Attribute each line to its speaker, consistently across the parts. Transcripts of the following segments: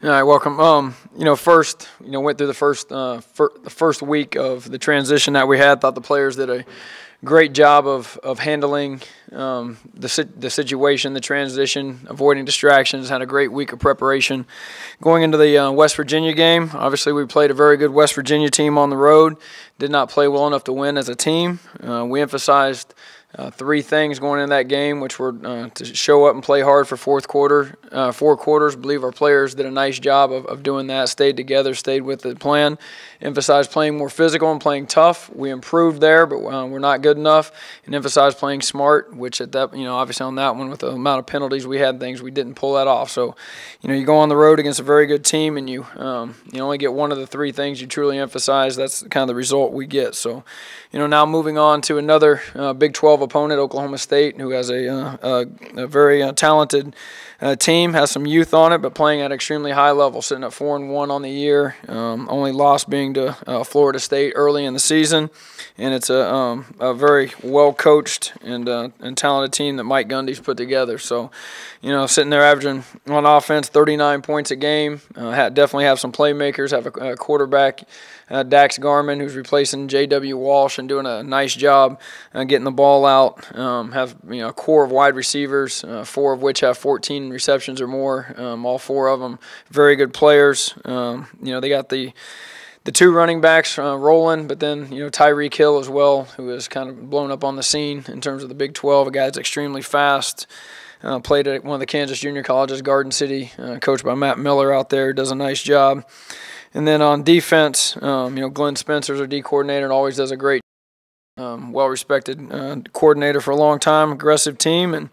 Speaker 1: All right, welcome. First, went through the first week of the transition that we had. Thought the players did a great job of handling the situation, the transition, avoiding distractions. Had a great week of preparation going into the West Virginia game. Obviously, we played a very good West Virginia team on the road. Did not play well enough to win as a team. We emphasized three things going into that game, which were to show up and play hard for four quarters. I believe our players did a nice job of doing that, stayed together, stayed with the plan, emphasized playing more physical and playing tough. We improved there, but we're not good enough, and emphasized playing smart, which at that, obviously on that one with the amount of penalties we had, things we didn't pull that off. So, you go on the road against a very good team and you only get one of the three things you truly emphasize. That's kind of the result we get. So, now moving on to another Big 12 opponent, Oklahoma State, who has a very talented team, has some youth on it, but playing at an extremely high level, sitting at 4-1 on the year. Only loss being to Florida State early in the season, and it's a very well coached and talented team that Mike Gundy's put together. So, sitting there averaging on offense 39 points a game. Definitely have some playmakers. Have a quarterback, Dax Garman, who's replacing J.W. Walsh and doing a nice job getting the ball out. Have a core of wide receivers, four of which have 14 receptions or more. All four of them very good players. They got the two running backs rolling, but then Tyreek Hill as well, who has kind of blown up on the scene in terms of the Big 12. A guy that's extremely fast. Played at one of the Kansas junior colleges, Garden City, coached by Matt Miller out there. Does a nice job. And then on defense, Glenn Spencer's our D coordinator and always does a great, well-respected coordinator for a long time, aggressive team,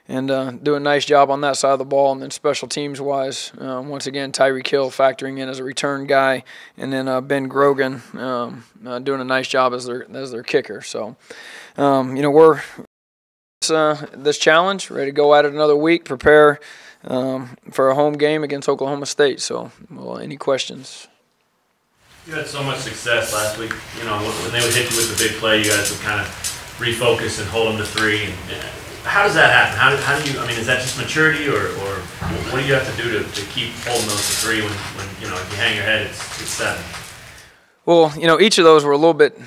Speaker 1: and do a nice job on that side of the ball. And then special teams-wise, once again, Tyreek Hill factoring in as a return guy, and then Ben Grogan doing a nice job as their kicker. So, we're this challenge, ready to go at it another week, prepare for a home game against Oklahoma State. So, any questions?
Speaker 2: You had so much success last week. When they would hit you with the big play, you guys would kind of refocus and hold them to three. And how does that happen? How do you? Is that just maturity, or what do you have to do to keep holding those to three when if you hang your head, it's seven?
Speaker 1: Well, each of those were a little bit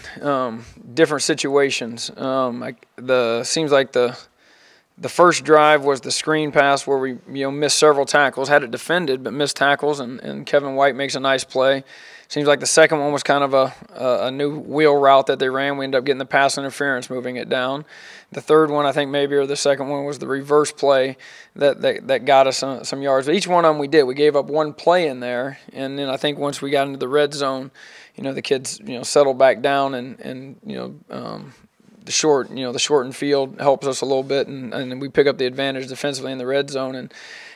Speaker 1: different situations. Seems like the first drive was the screen pass where we missed several tackles, had it defended but missed tackles, and Kevin White makes a nice play. Seems like the second one was kind of a new wheel route that they ran. We ended up getting the pass interference, moving it down. The third one, I think maybe, or the second one, was the reverse play that got us some yards. But each one of them we did. We gave up one play in there, and then I think once we got into the red zone, the kids settled back down, and the shortened field helps us a little bit, and we pick up the advantage defensively in the red zone, and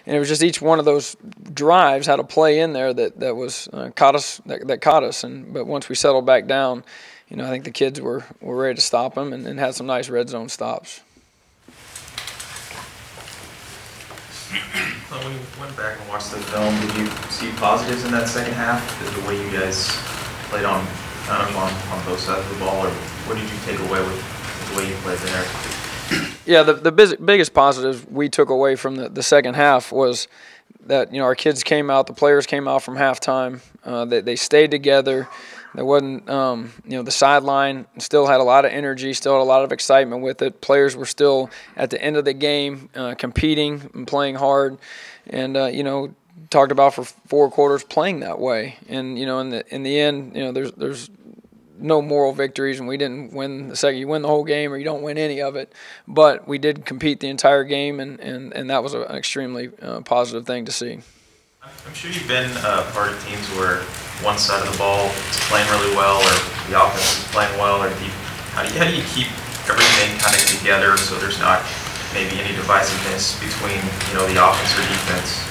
Speaker 1: it was just each one of those drives had a play in there that was caught us. But once we settled back down, I think the kids were ready to stop them and had some nice red zone stops.
Speaker 3: When you went back and watched the film, did you see positives in that second half? The way you guys played on both sides of the ball, or what did you take away with the way you played there?
Speaker 1: Yeah, the biggest positive we took away from the second half was that our kids came out, the players came out from halftime. They stayed together. There wasn't the sideline still had a lot of energy, still had a lot of excitement with it. Players were still at the end of the game competing and playing hard, and talked about for four quarters playing that way. And in the end, there's no moral victories, and we didn't win the second. You win the whole game or you don't win any of it, but we did compete the entire game, and that was an extremely positive thing to see.
Speaker 3: I'm sure you've been part of teams where one side of the ball is playing really well, or the offense is playing well, or how do you keep everything kind of together so there's not maybe any divisiveness between the offense or defense?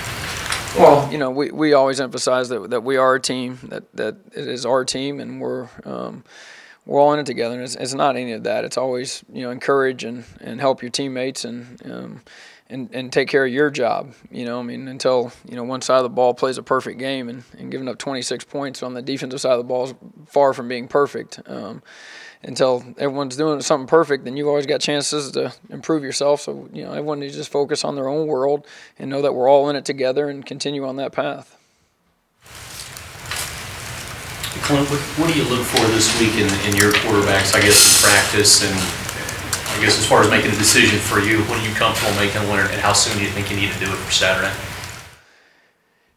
Speaker 1: Well, we always emphasize that we are a team, that it is our team, and we're all in it together. And it's not any of that. It's always encourage and help your teammates and and take care of your job. I mean, until one side of the ball plays a perfect game, and giving up 26 points on the defensive side of the ball is far from being perfect. Until everyone's doing something perfect, then you've always got chances to improve yourself. So everyone needs to just focus on their own world and know that we're all in it together and continue on that path.
Speaker 4: Clint, what do you look for this week in your quarterbacks, I guess, in practice, and I guess as far as making a decision for you, what are you comfortable making, and how soon do you think you need to do it for Saturday?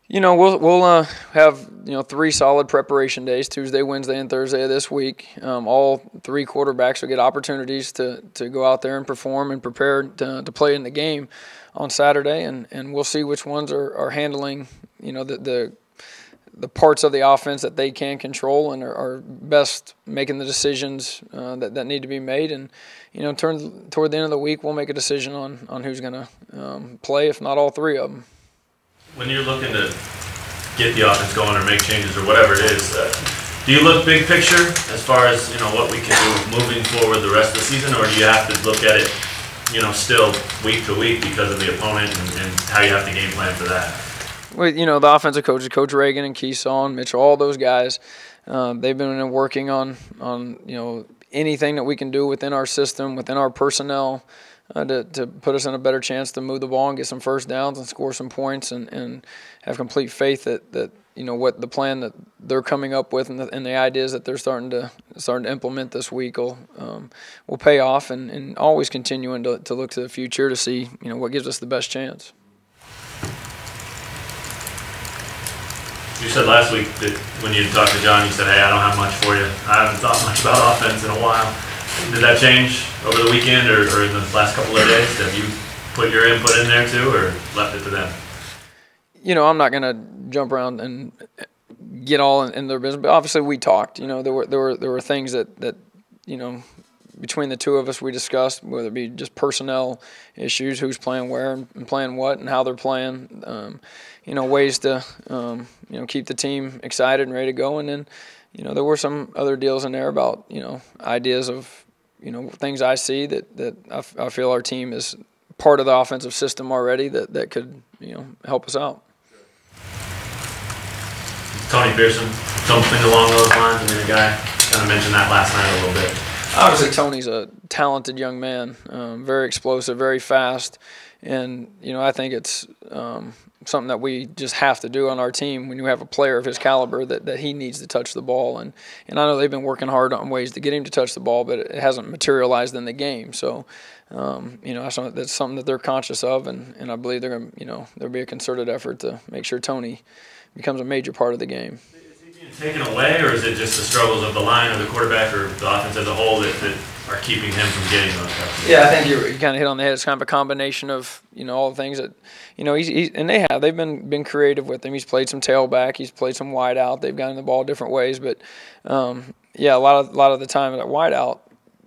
Speaker 1: We'll have 3 solid preparation days, Tuesday, Wednesday, and Thursday of this week. All 3 quarterbacks will get opportunities to go out there and perform and prepare to play in the game on Saturday, and we'll see which ones are handling the parts of the offense that they can control and are best making the decisions that need to be made. And toward the end of the week, we'll make a decision on who's going to play, if not all 3 of them.
Speaker 2: When you're looking to get the offense going or make changes or whatever it is, do you look big picture as far as what we can do moving forward the rest of the season, or do you have to look at it still week to week because of the opponent and how you have to game plan for that?
Speaker 1: Well, the offensive coaches, Coach Reagan and Keesaw and Mitchell, all those guys, they've been working on anything that we can do within our system, within our personnel, to put us in a better chance to move the ball and get some first downs and score some points, and have complete faith that what the plan that they're coming up with and the ideas that they're starting to implement this week will pay off, and always continuing to look to the future to see what gives us the best chance.
Speaker 2: You said last week that when you talked to John, you said, "Hey, I don't have much for you. I haven't thought much about offense in a while." Did that change over the weekend or in the last couple of days? Have you put your input in there too, or left it to them?
Speaker 1: I'm not going to jump around and get all in their business, but obviously we talked. There were things that between the 2 of us we discussed, whether it be just personnel issues, who's playing where and playing what, and how they're playing. Ways to keep the team excited and ready to go, and then there were some other deals in there about ideas of things I see that I feel our team is part of the offensive system already that could help us out.
Speaker 2: Tony Pearson, something along those lines. I mean, the guy kind of mentioned that last night a little bit.
Speaker 1: Obviously, Tony's a talented young man, very explosive, very fast, and I think it's something that we just have to do on our team when you have a player of his caliber that he needs to touch the ball. And I know they've been working hard on ways to get him to touch the ball, but it hasn't materialized in the game. So, that's something that they're conscious of, and I believe they're going to, there'll be a concerted effort to make sure Tony becomes a major part of the game.
Speaker 2: Is he being taken away, or is it just the struggles of the line or the quarterback or the offense as a whole that are keeping him from getting those touches?
Speaker 1: Yeah, I think you kind of hit on the head. It's kind of a combination of all the things that they've been creative with him. He's played some tailback, he's played some wide out. They've gotten the ball different ways, but a lot of the time at wide out,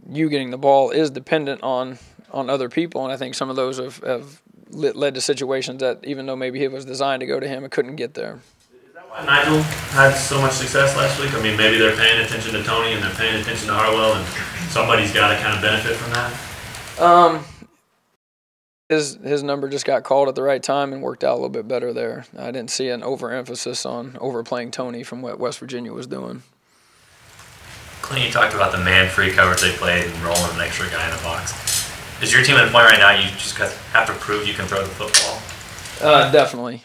Speaker 1: you getting the ball is dependent on other people, and I think some of those have led to situations that even though maybe it was designed to go to him, it couldn't get there.
Speaker 2: Is that why Nigel had so much success last week? I mean, maybe they're paying attention to Tony and they're paying attention to Harwell, and somebody's got to kind of benefit from that?
Speaker 1: His number just got called at the right time and worked out a little bit better there. I didn't see an overemphasis on overplaying Tony from what West Virginia was doing.
Speaker 5: Clint, you talked about the man-free coverage they played and rolling an extra guy in the box. Is your team at a point right now you just have to prove you can throw the football?
Speaker 1: Definitely.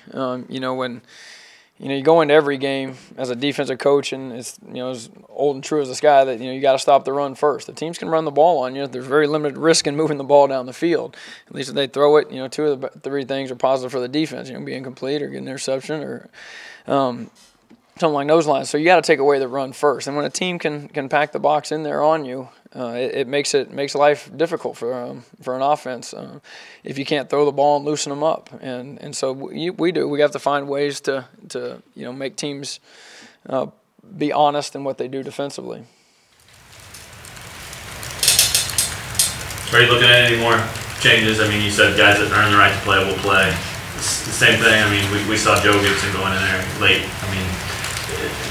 Speaker 1: When you go into every game as a defensive coach, and it's as old and true as the sky that you got to stop the run first. The teams can run the ball on you. There's very limited risk in moving the ball down the field. At least if they throw it, 2 of the 3 things are positive for the defense. Being incomplete or getting an interception or something along those lines. So you got to take away the run first. And when a team can pack the box in there on you, it makes life difficult for an offense if you can't throw the ball and loosen them up. And so we have to find ways to make teams be honest in what they do defensively.
Speaker 2: Are you looking at any more changes? I mean, you said guys that earn the right to play will play. It's the same thing. I mean, we saw Joe Gibson going in there late. I mean,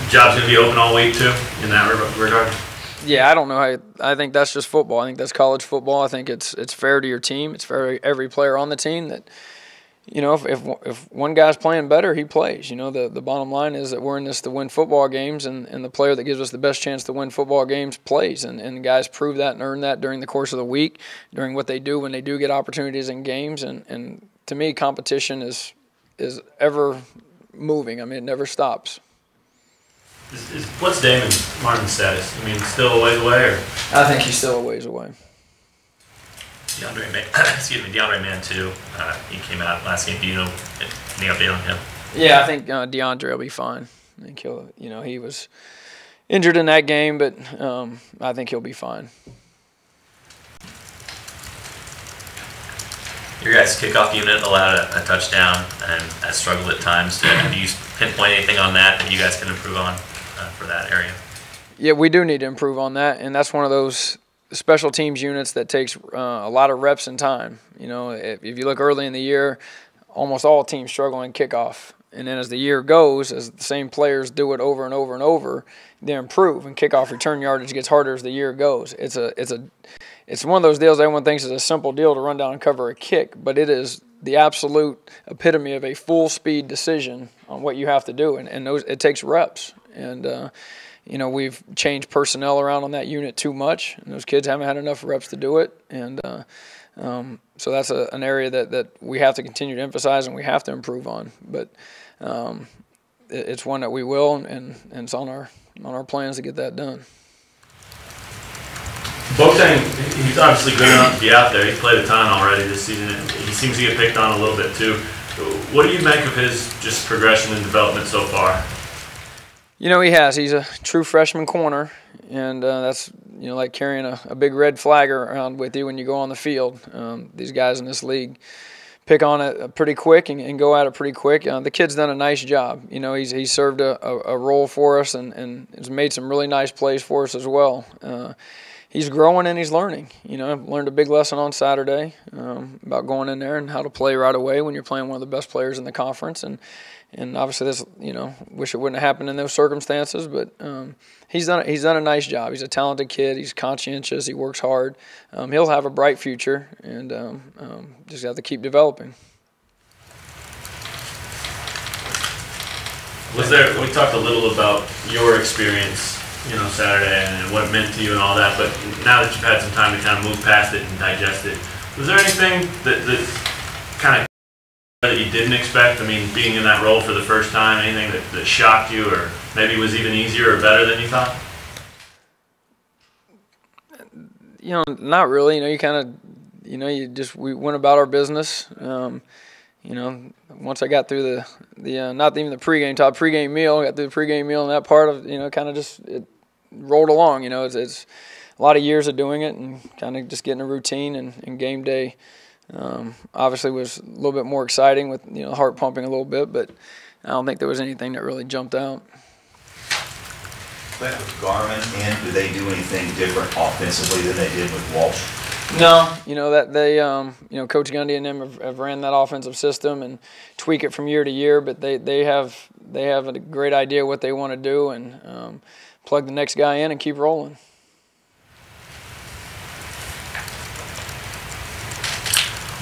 Speaker 2: job's going to be open all week too in that regard.
Speaker 1: Yeah, I don't know how. I think that's just football. I think that's college football. I think it's fair to your team. It's fair to every player on the team that, if one guy's playing better, he plays. The bottom line is that we're in this to win football games, and the player that gives us the best chance to win football games plays. And the guys prove that and earn that during the course of the week, during what they do when they do get opportunities in games. And to me, competition is ever moving. I mean, it never stops.
Speaker 2: What's Damon Martin's status? I mean, still a ways away, or?
Speaker 1: I think he's still a ways away.
Speaker 5: DeAndre Mann too. He came out last game. Do you know any update on him?
Speaker 1: Yeah, I think DeAndre will be fine. I think he was injured in that game, but I think he'll be fine.
Speaker 5: Your guys' kickoff unit allowed a touchdown and has struggled at times. Do you pinpoint anything on that you guys can improve on for that area?
Speaker 1: Yeah, we do need to improve on that, and that's one of those special teams units that takes a lot of reps and time. If you look early in the year, almost all teams struggle in kickoff. And then as the year goes, as the same players do it over and over and over, they improve. And kickoff return yardage gets harder as the year goes. It's one of those deals everyone thinks is a simple deal to run down and cover a kick, but it is the absolute epitome of a full-speed decision on what you have to do. And it takes reps. And we've changed personnel around on that unit too much, and those kids haven't had enough reps to do it. And so that's an area that we have to continue to emphasize and we have to improve on. But it's one that we will, and it's on our plans to get that done.
Speaker 2: Boateng, he's obviously good enough to be out there. He's played a ton already this season. He seems to get picked on a little bit too. What do you make of his just progression and development so far?
Speaker 1: He has. He's a true freshman corner, and that's like carrying a big red flag around with you when you go on the field. These guys in this league pick on it pretty quick and go at it pretty quick. The kid's done a nice job. He's served a role for us and has made some really nice plays for us as well. He's growing and he's learning. Learned a big lesson on Saturday about going in there and how to play right away when you're playing one of the best players in the conference. And obviously this, wish it wouldn't have happened in those circumstances, but he's done a nice job. He's a talented kid. He's conscientious. He works hard. He'll have a bright future, and just have to keep developing.
Speaker 2: We talked a little about your experience, Saturday and what it meant to you and all that, but now that you've had some time to kind of move past it and digest it, was there anything that kind of that you didn't expect? I mean, being in that role for the first time, anything that shocked you or maybe was even easier or better than you thought?
Speaker 1: Not really. You kind of, we went about our business. Once I got through the not even the pregame meal, got through the pregame meal and that part of, kind of just it rolled along. It's a lot of years of doing it and kind of just getting a routine, and game day obviously was a little bit more exciting with heart pumping a little bit, but I don't think there was anything that really jumped out.
Speaker 6: With Garmin in, do they do anything different offensively than they did with Walsh?
Speaker 1: No, that they Coach Gundy and them have ran that offensive system and tweak it from year to year, but they have a great idea what they want to do, and plug the next guy in and keep rolling.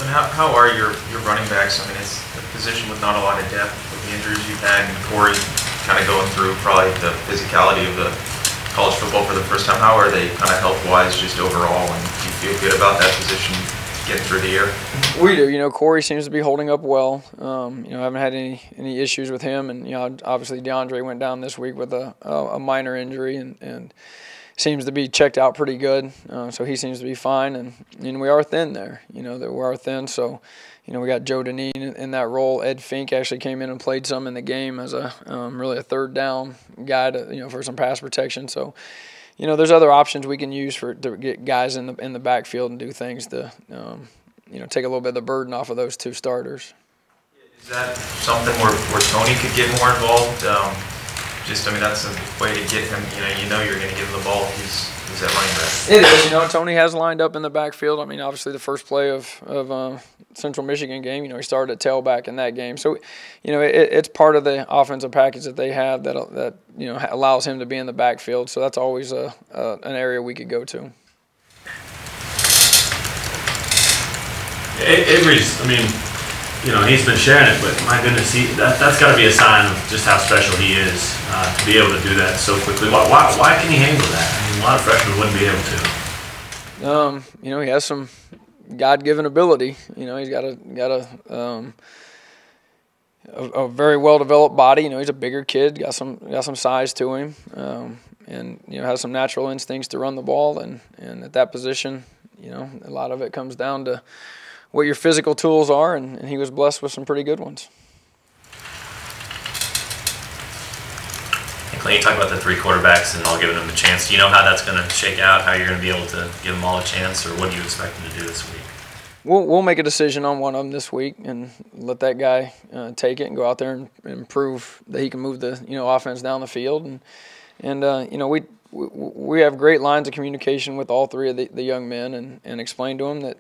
Speaker 3: And how are your running backs? I mean, it's a position with not a lot of depth with the injuries you've had, and Corey kind of going through probably the physicality of the college football for the first time. How are they kind of health-wise just overall, and do you feel good about that position getting through the year?
Speaker 1: We do. Corey seems to be holding up well. Haven't had any issues with him, and obviously DeAndre went down this week with a minor injury and seems to be checked out pretty good, so he seems to be fine, and we are thin there. We are thin, so we got Joe Deneen in that role. Ed Fink actually came in and played some in the game as really a third down guy to for some pass protection. So there's other options we can use to get guys in the backfield and do things to take a little bit of the burden off of those two starters.
Speaker 3: Is that something where Tony could get more involved? just, I mean, that's a way to get him, you know you're going to give him the ball if he's at running back.
Speaker 1: It is. You know, Tony has lined up in the backfield. I mean, obviously the first play of Central Michigan game, you know, he started at tailback in that game. So, you know, it's part of the offensive package that they have that you know, allows him to be in the backfield. So that's always an area we could go to.
Speaker 2: Avery's, I mean, you know, he's been sharing it, but my goodness, that's got to be a sign of just how special he is to be able to do that so quickly. Why can he handle that? I mean, a lot of freshmen wouldn't be able to.
Speaker 1: You know, he has some God-given ability. You know, he's got a very well-developed body. You know, he's a bigger kid, got some size to him, and you know, has some natural instincts to run the ball. And at that position, you know, a lot of it comes down to what your physical tools are, and he was blessed with some pretty good ones.
Speaker 5: And Clint, you talk about the three quarterbacks and all giving them a chance. Do you know how that's going to shake out, how you're going to be able to give them all a chance, or what do you expect them to do this week?
Speaker 1: We'll make a decision on one of them this week and let that guy take it and go out there and prove that he can move the, you know, offense down the field. And you know, we have great lines of communication with all three of the young men and explain to them that,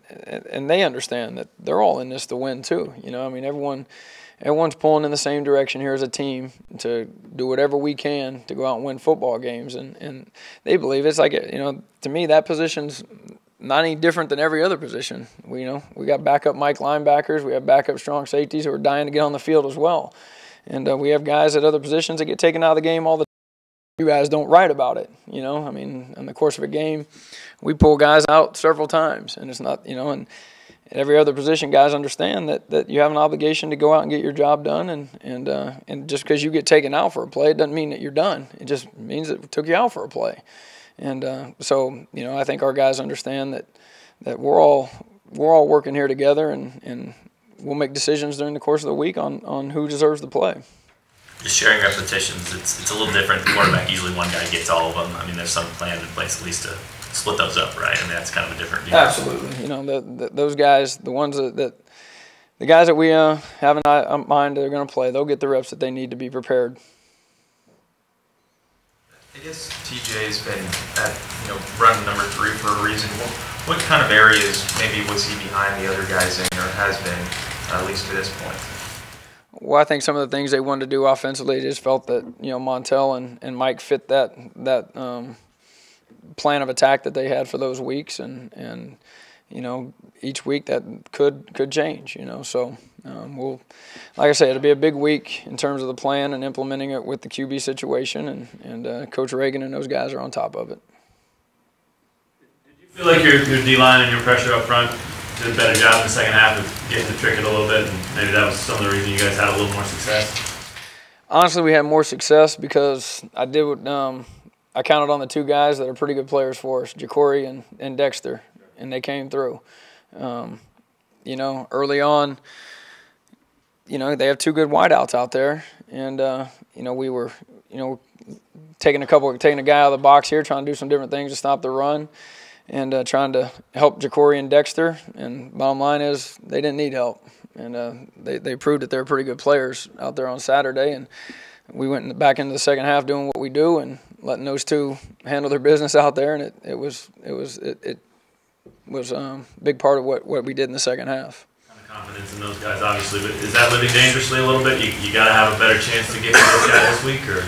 Speaker 1: and they understand that they're all in this to win too. You know, I mean, everyone's pulling in the same direction here as a team to do whatever we can to go out and win football games, and they believe it's like, you know, to me that position's not any different than every other position. We got backup Mike linebackers, we have backup strong safeties who are dying to get on the field as well, and we have guys at other positions that get taken out of the game all the time. You guys don't write about it, you know. I mean, in the course of a game, we pull guys out several times, and it's not, you know, and every other position, guys understand that you have an obligation to go out and get your job done, and just because you get taken out for a play, it doesn't mean that you're done. It just means that we took you out for a play, and so, you know, I think our guys understand that we're all working here together, and we'll make decisions during the course of the week on who deserves the play.
Speaker 5: Just sharing repetitions, it's a little different. The quarterback, usually one guy gets all of them. I mean, there's some plan in place at least to split those up, right? I mean, that's kind of a different deal.
Speaker 1: Absolutely. You know, those guys, the ones the guys that we have in mind that are going to play, they'll get the reps that they need to be prepared.
Speaker 3: I guess TJ's been at, you know, run number 3 for a reason. What kind of areas maybe was he behind the other guys in, or has been, at least to this point?
Speaker 1: Well, I think some of the things they wanted to do offensively, they just felt that, you know, Montel and Mike fit that plan of attack that they had for those weeks, and you know, each week that could change, you know. So we'll, like I said, it'll be a big week in terms of the plan and implementing it with the QB situation, and Coach Reagan and those guys are on top of it.
Speaker 2: Did you feel like your D-line and your pressure up front did a better job in the second half of getting to trick it a little bit, and maybe that was some of the reason you guys had a little more success?
Speaker 1: Honestly, we had more success because I counted on the two guys that are pretty good players for us, Jacory and Dexter, and they came through. You know, early on, you know, they have two good wideouts out there, and you know, we were, you know, taking a guy out of the box here, trying to do some different things to stop the run, and trying to help Jacory and Dexter. And bottom line is they didn't need help, and they proved that they're pretty good players out there on Saturday. And we went back into the second half doing what we do and letting those two handle their business out there, and it was a big part of what we did in the second half.
Speaker 2: Kind of confidence in those guys, obviously, but is that living dangerously a little bit? You got to have a better chance to get to those guys this week, or?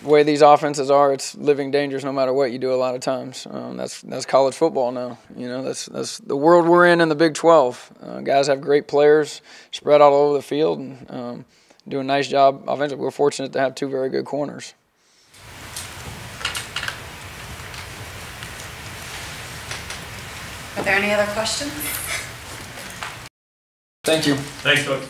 Speaker 1: The way these offenses are, it's living dangerous no matter what you do a lot of times. That's college football now. You know, that's the world we're in the Big 12. Guys have great players spread all over the field and do a nice job offensively. We're fortunate to have two very good corners.
Speaker 7: Are there any other questions?
Speaker 1: Thank you.
Speaker 2: Thanks, Coach.